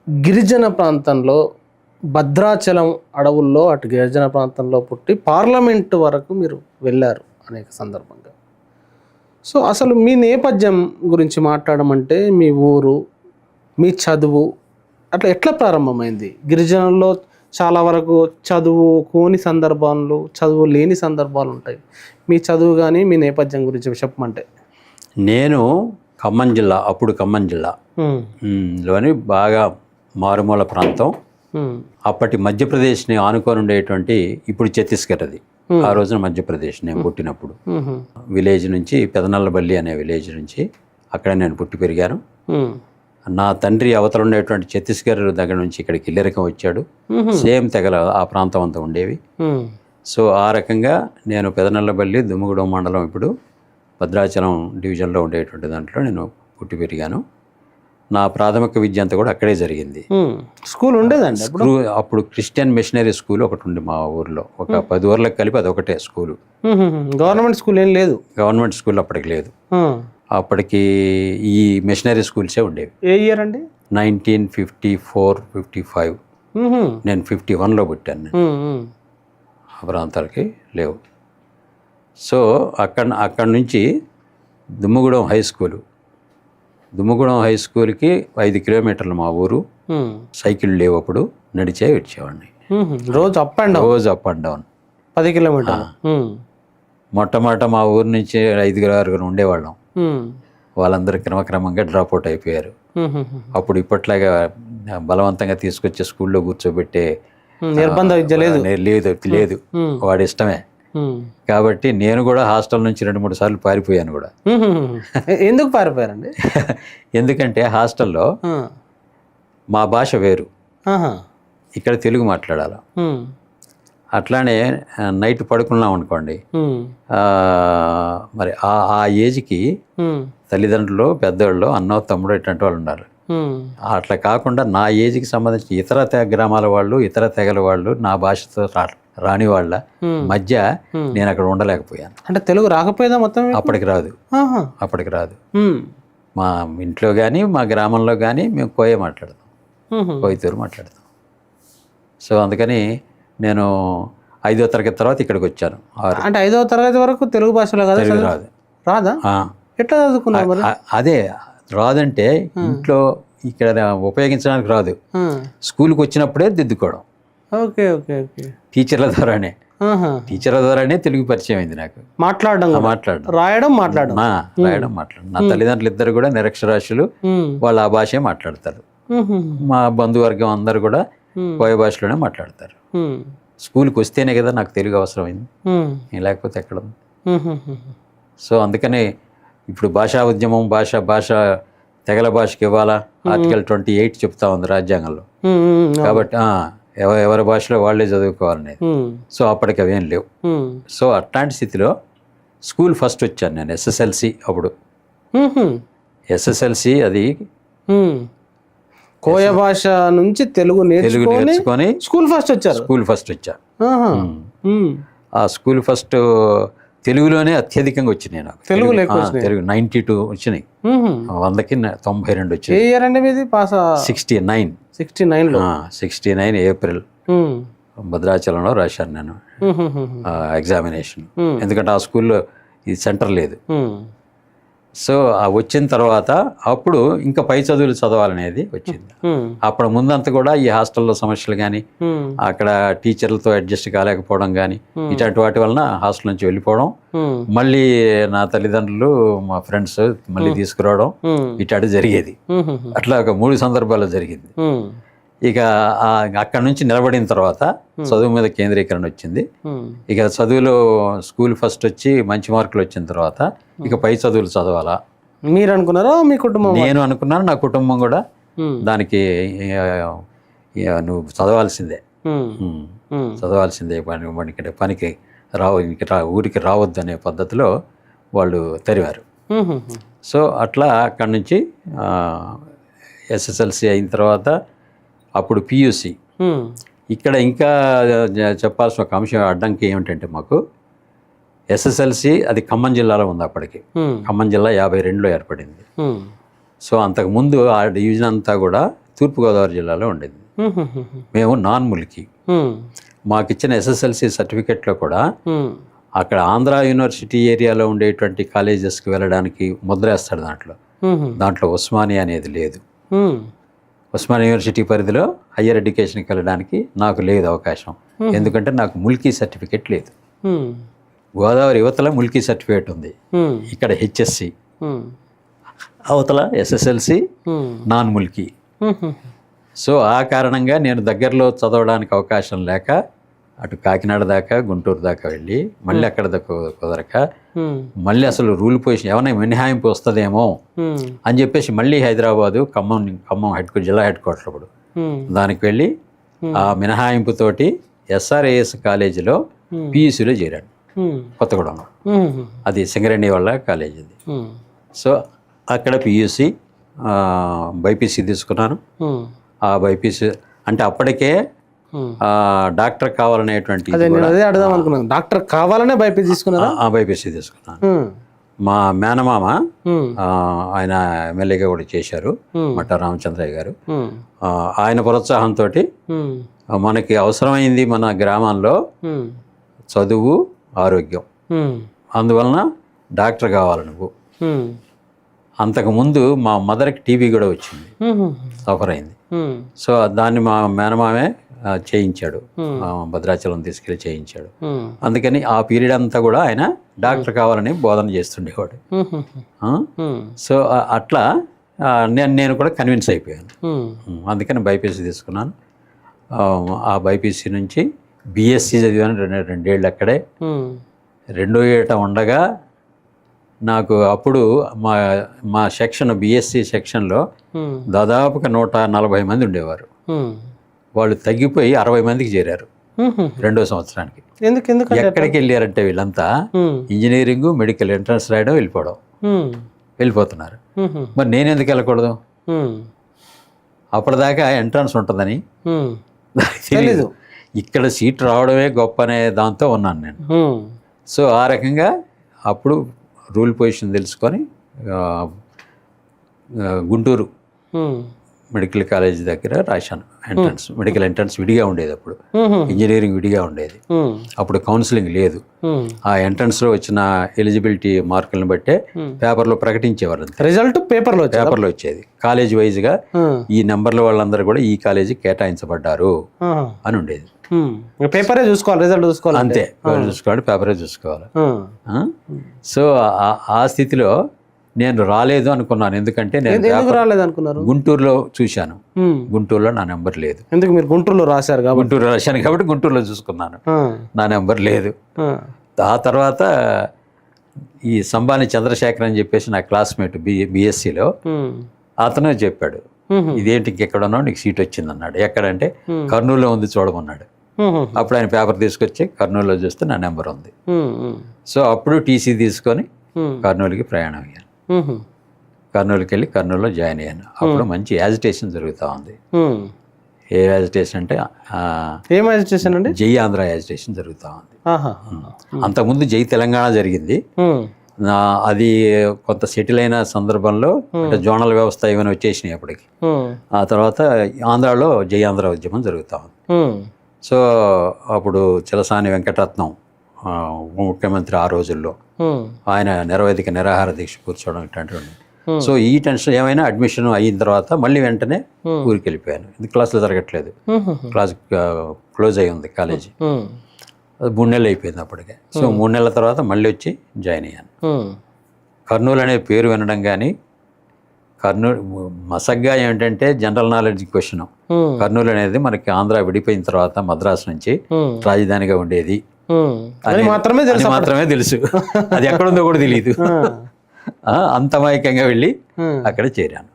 గిరిజన ప్రాంతంలో భద్రాచలం అడవుల్లో అటు గిరిజన ప్రాంతంలో పుట్టి పార్లమెంటు వరకు మీరు వెళ్ళారు అనేక సందర్భంగా. సో అసలు మీ నేపథ్యం గురించి మాట్లాడమంటే మీ ఊరు, మీ చదువు అట్లా ఎట్లా ప్రారంభమైంది? గిరిజనుల్లో చాలా వరకు చదువుకోని సందర్భాలు, చదువు లేని సందర్భాలు ఉంటాయి. మీ చదువు కానీ మీ నేపథ్యం గురించి చెప్పమంటే. నేను ఖమ్మం జిల్లా, అప్పుడు ఖమ్మం జిల్లా లోని బాగా మారుమూల ప్రాంతం. అప్పటి మధ్యప్రదేశ్ని ఆనుకొని ఉండేటువంటి, ఇప్పుడు ఛత్తీస్గఢ్ అది, ఆ రోజున మధ్యప్రదేశ్ నేను పుట్టినప్పుడు. విలేజ్ నుంచి పెదనల్లబల్లి అనే విలేజ్ నుంచి అక్కడ నేను పుట్టి పెరిగాను. నా తండ్రి అవతల ఉండేటువంటి ఛత్తీస్గఢ్ దగ్గర నుంచి ఇక్కడికి ఇల్లరికం వచ్చాడు. సేమ్ తెగల ఆ ప్రాంతం అంతా ఉండేవి. సో ఆ రకంగా నేను పెదనల్లబల్లి, దుమ్ముగూడెం మండలం, ఇప్పుడు భద్రాచలం డివిజన్లో ఉండేటువంటి దాంట్లో నేను పుట్టి పెరిగాను. నా ప్రాథమిక విద్య అంతా కూడా అక్కడే జరిగింది. స్కూల్ ఉండేదండి అప్పుడు క్రిస్టియన్ మిషనరీ స్కూల్ ఒకటి ఉంది మా ఊర్లో. ఒక 10 ఊర్లకు కలిపి అదొకటే స్కూలు. గవర్నమెంట్ స్కూల్ ఏం లేదు? గవర్నమెంట్ స్కూల్ అప్పటికి లేదు. అప్పటికి ఈ మిషనరీ స్కూల్సే ఉండేవి. ఏ ఇయర్ అండి? 1954-55. నేను 51లో పుట్టాను. నేను ఆ ప్రాంతాలకి లేవు. సో అక్కడ నుంచి Dummugudem high school, Dummugudem high స్కూల్కి 5 కిలోమీటర్లు మా ఊరు. సైకిల్ లేవు అప్పుడు, నడిచే వచ్చేవాడిని. రోజు అప్ అండ్ డౌన్ 10 కిలోమీటర్లు. మొట్టమొదట మా ఊరు నుంచి 5-6 ఉండేవాళ్ళం. వాళ్ళందరూ క్రమక్రమంగా డ్రాప్ అవుట్ అయిపోయారు. అప్పుడు ఇప్పట్లాగా బలవంతంగా తీసుకొచ్చే స్కూల్లో కూర్చోబెట్టే నిర్బంధ విద్య లేదు, వాడి ఇష్టమే. కాబట్టి నేను కూడా హాస్టల్ నుంచి 2-3 సార్లు పారిపోయాను కూడా. ఎందుకు పారిపోయారండి? ఎందుకంటే హాస్టల్లో మా భాష వేరు, ఇక్కడ తెలుగు మాట్లాడాలి. అట్లానే నైట్ పడుకున్నాం అనుకోండి, మరి ఆ ఏజ్కి తల్లిదండ్రులు, పెద్దవాళ్ళు, అన్నో తమ్ముడు ఇట్లాంటి వాళ్ళు ఉన్నారు. అట్లా కాకుండా నా ఏజ్కి సంబంధించిన ఇతర గ్రామాల వాళ్ళు, ఇతర తెగల వాళ్ళు, నా భాషతో రాని వాళ్ళ మధ్య నేను అక్కడ ఉండలేకపోయాను. అంటే తెలుగు రాకపోయేదా మొత్తం? అప్పటికి రాదు. మా ఇంట్లో కానీ మా గ్రామంలో కానీ మేము కోయ మాట్లాడతాం, కోయతూరు మాట్లాడతాం. సో అందుకని నేను 5వ తరగతి తర్వాత ఇక్కడికి వచ్చాను. అంటే 5వ తరగతి వరకు తెలుగు భాషలో కదా? తెలుగు రాదా? ఎట్లా చదువుకున్నావు? అదే రాదంటే ఇంట్లో ఇక్కడ ఉపయోగించడానికి రాదు. స్కూల్కి వచ్చినప్పుడే దిద్దుకోవడం. Okay okay okay. టీచర్ల ద్వారానే తెలుగు పరిచయం అయింది నాకు. మాట్లాడడం, రాయడం. నా తల్లిదండ్రులు ఇద్దరు కూడా నిరక్షరాస్యులు, వాళ్ళు ఆ భాషే మాట్లాడతారు. మా బంధువర్గం అందరు కూడా కోయ భాషలోనే మాట్లాడతారు. స్కూల్కి వస్తేనే కదా నాకు తెలుగు అవసరమైంది, లేకపోతే ఎక్కడ ఉంది. సో అందుకనే ఇప్పుడు భాషా ఉద్యమం, భాష తెగల భాషకి ఇవ్వాలా, ఆర్టికల్ 28 చెప్తా ఉంది రాజ్యాంగంలో. కాబట్టి ఎవరి భాషలో వాళ్ళే చదువుకోవాలనేది. సో అప్పటికి అవేం లేవు. సో అట్లాంటి స్థితిలో స్కూల్ ఫస్ట్ వచ్చాను నేను, SSLC. అప్పుడు SSLC అది కోయ భాష నుంచి తెలుగు నేర్చుకొని స్కూల్ ఫస్ట్ వచ్చా. ఆ స్కూల్ ఫస్ట్ తెలుగులోనే అత్యధికంగా వచ్చినాయి నాకు. తెలుగు 92 వచ్చినాయి, 100కి 92 వచ్చాయి. ఏ ఇయర్ అండి మీది పాస్? 69 ఏప్రిల్ భద్రాచలంలో రాశాను నేను ఎగ్జామినేషన్. ఎందుకంటే ఆ స్కూల్లో ఈ సెంటర్ లేదు. సో వచ్చిన తర్వాత అప్పుడు ఇంకా పై చదువులు చదవాలనేది వచ్చింది. అప్పుడు ముందంతా కూడా ఈ హాస్టల్లో సమస్యలు కానీ, అక్కడ టీచర్లతో అడ్జస్ట్ కాలేకపోవడం కానీ, ఇట్లాంటి వాటి వలన హాస్టల్ నుంచి వెళ్ళిపోవడం, మళ్ళీ నా తల్లిదండ్రులు, మా ఫ్రెండ్స్ మళ్ళీ తీసుకురావడం, ఇట్లాంటి జరిగేది. అట్లా ఒక 3 సందర్భాల్లో జరిగింది. ఇక అక్కడ నుంచి నిలబడిన తర్వాత చదువు మీద కేంద్రీకరణ వచ్చింది. ఇక చదువులో స్కూల్ ఫస్ట్ వచ్చి మంచి మార్కులు వచ్చిన తర్వాత ఇక పై చదువులు చదవాలా మీరు అనుకున్నారా? మీ కుటుంబం? నేను అనుకున్నాను, నా కుటుంబం కూడా దానికి నువ్వు చదవాల్సిందే, పనికి ఊరికి రావద్దు అనే పద్ధతిలో వాళ్ళు తరివారు. సో అట్లా అక్కడి నుంచి SSLC అయిన తర్వాత అప్పుడు PUC. ఇక్కడ ఇంకా చెప్పాల్సిన ఒక అంశం, అడ్డంకి ఏమిటంటే మాకు SSLC అది ఖమ్మం జిల్లాలో ఉంది. అప్పటికి ఖమ్మం జిల్లా 52లో ఏర్పడింది. సో అంతకుముందు ఆ డివిజన్ అంతా కూడా తూర్పుగోదావరి జిల్లాలో ఉండేది. మేము నాన్ ముల్కీ. మాకిచ్చిన ఎస్ఎస్ఎల్సి సర్టిఫికెట్లో కూడా అక్కడ ఆంధ్ర యూనివర్సిటీ ఏరియాలో ఉండేటువంటి కాలేజెస్కి వెళ్ళడానికి ముద్ర వేస్తాడు. దాంట్లో ఉస్మానియా అనేది లేదు. ఉస్మానియా యూనివర్సిటీ పరిధిలో హయ్యర్ ఎడ్యుకేషన్కి వెళ్ళడానికి నాకు లేదు అవకాశం. ఎందుకంటే నాకు ముల్కీ సర్టిఫికెట్ లేదు. గోదావరి యువతల ముల్కీ సర్టిఫికేట్ ఉంది, ఇక్కడ హెచ్ఎస్సి, అవతల ఎస్ఎస్ఎల్సి నాన్ ముల్కీ. సో ఆ కారణంగా నేను దగ్గరలో చదవడానికి అవకాశం లేక అటు కాకినాడ దాకా గుంటూరు దాకా వెళ్ళి మళ్ళీ అక్కడ కుదరక మళ్ళీ అసలు రూల్ పొజిషన్ ఏమైనా మినహాయింపు వస్తుందేమో అని చెప్పేసి మళ్ళీ హైదరాబాదు ఖమ్మం జిల్లా హెడ్ క్వార్టర్ అప్పుడు దానికి వెళ్ళి ఆ మినహాయింపుతోటి ఎస్ఆర్ఏఎస్ కాలేజీలో పియూసీలో చేరాను కొత్తగూడెంలో. అది సింగరేణి వాళ్ళ కాలేజ్ అది. సో అక్కడ పియూసీ బైపీసీ తీసుకున్నాను. ఆ బైపీసీ అంటే అప్పటికే డాక్టర్ కావాలనేటువంటి అడదాం అనుకున్నాను. డాక్టర్ కావాలనే బైపీసీ తీసుకున్నాను. బైపీసీ తీసుకున్నాను. మా మేనమామ ఆయన ఎమ్మెల్యేగా కూడా చేశారు, మట్టా రామచంద్రయ్య గారు. ఆయన ప్రోత్సాహంతో మనకి అవసరమైంది మన గ్రామంలో చదువు, ఆరోగ్యం, అందువలన డాక్టర్ కావాలి నువ్వు. అంతకుముందు మా మదర్కి టీబీ కూడా వచ్చింది, సఫర్ అయింది. సో దాన్ని మా మేనమామే చేయించాడు, భద్రాచలం తీసుకెళ్ళి చేయించాడు. అందుకని ఆ పీరియడ్ అంతా కూడా ఆయన డాక్టర్ కావాలని బోధన చేస్తుండేవాడు. సో అట్లా నేను కూడా కన్విన్స్ అయిపోయాను. అందుకని బైపీసీ తీసుకున్నాను. ఆ బైపీసీ నుంచి బిఎస్సి చదివాను 2 ఏళ్ళు అక్కడే. 2వ ఏట ఉండగా నాకు అప్పుడు మా సెక్షన్ బిఎస్సి సెక్షన్లో దాదాపుగా 140 మంది ఉండేవారు. వాళ్ళు తగ్గిపోయి 60 మందికి చేరారు 2వ సంవత్సరానికి. ఎక్కడికి వెళ్ళారంటే వీళ్ళంతా ఇంజనీరింగ్, మెడికల్ ఎంట్రన్స్ రాయడం, వెళ్ళిపోతున్నారు. మరి నేను ఎందుకు వెళ్ళకూడదు? అప్పటిదాకా ఎంట్రన్స్ ఉంటుందని తెలీదు. ఇక్కడ సీట్ రావడమే గొప్ప అనే దాంతో ఉన్నాను నేను. సో ఆ రకంగా అప్పుడు రూల్ పొజిషన్ తెలుసుకొని గుంటూరు మెడికల్ కాలేజ్ దగ్గర రాశాను ఎంట్రన్స్. మెడికల్ ఎంట్రన్స్ విడిగా ఉండేది అప్పుడు, ఇంజనీరింగ్ విడిగా ఉండేది. అప్పుడు కౌన్సిలింగ్ లేదు. ఆ ఎంట్రన్స్లో వచ్చిన ఎలిజిబిలిటీ మార్కులను బట్టే పేపర్లో ప్రకటించేవారు. రిజల్ట్ పేపర్లో వచ్చేది. కాలేజ్ వైజ్గా ఈ నెంబర్ల వాళ్ళందరూ కూడా ఈ కాలేజీకి కేటాయించబడ్డారు అని ఉండేది. పేపరే చూసుకోవాలి, రిజల్ట్ చూసుకోవాలి, అంతే. చూసుకోవాలి, పేపరే చూసుకోవాలి. సో ఆ స్థితిలో నేను రాలేదు అనుకున్నాను. ఎందుకంటే నేను రాలేదు అనుకున్నారు, గుంటూరులో చూశాను. గుంటూరులో నా నెంబర్ లేదు. ఎందుకు? మీరు గుంటూరులో రాశారు కాబట్టి. గుంటూరులో రాశాను కాబట్టి గుంటూరులో చూసుకున్నాను, నా నెంబర్ లేదు. ఆ తర్వాత ఈ సంబాని చంద్రశేఖర్ అని చెప్పేసి నా క్లాస్మేట్ బిఎస్సిలో అతను చెప్పాడు, ఇదేంటి ఇంకెక్కడన్నా నీకు సీట్ వచ్చింది అన్నాడు. ఎక్కడంటే కర్నూలులో ఉంది చూడమన్నాడు. అప్పుడు ఆయన పేపర్ తీసుకొచ్చి కర్నూలులో చూస్తే నా నెంబర్ ఉంది. సో అప్పుడు టీసీ తీసుకొని కర్నూలుకి ప్రయాణం అయ్యాను. కర్నూలుకి వెళ్ళి కర్నూలులో జాయిన్ అయ్యాను. అప్పుడు మంచి యాజిటేషన్ జరుగుతూ ఉంది. ఏ యాజిటేషన్ అంటే ఏం యాజిటేషన్ అండి? జై ఆంధ్ర యాజిటేషన్ జరుగుతూ ఉంది. అంతకుముందు జై తెలంగాణ జరిగింది. అది కొంత సెటిల్ అయిన సందర్భంలో అంటే జోనల్ వ్యవస్థ ఏమైనా వచ్చేసినాయి అప్పటికి. ఆ తర్వాత ఆంధ్రాలో జై ఆంధ్ర ఉద్యమం జరుగుతూ ఉంది. సో అప్పుడు చిలసాని వెంకటరత్నం ముఖ్యమంత్రి ఆ రోజుల్లో, ఆయన నిరవధిక నిరాహార దీక్ష కూర్చోవడం ఇట్లాంటివి. సో ఈ టెన్షన్ ఏమైనా అడ్మిషన్ అయిన తర్వాత మళ్ళీ వెంటనే ఊరికి వెళ్ళిపోయాను. ఇది క్లాసులు జరగట్లేదు, క్లాస్ క్లోజ్ అయి ఉంది కాలేజీ. అది 3 నెలలు అయిపోయింది అప్పటికే. సో 3 నెలల తర్వాత మళ్ళీ వచ్చి జాయిన్ అయ్యాను. కర్నూలు అనే పేరు వినడం కానీ, కర్నూలు మసగ్గా ఏమిటంటే జనరల్ నాలెడ్జ్ క్వశ్చన్. కర్నూలు అనేది మనకి ఆంధ్ర విడిపోయిన తర్వాత మద్రాసు నుంచి రాజధానిగా ఉండేది అని మాత్రమే తెలుసు. అది ఎక్కడుందో కూడా తెలియదు. అంతమాయకంగా వెళ్ళి అక్కడ చేరాను.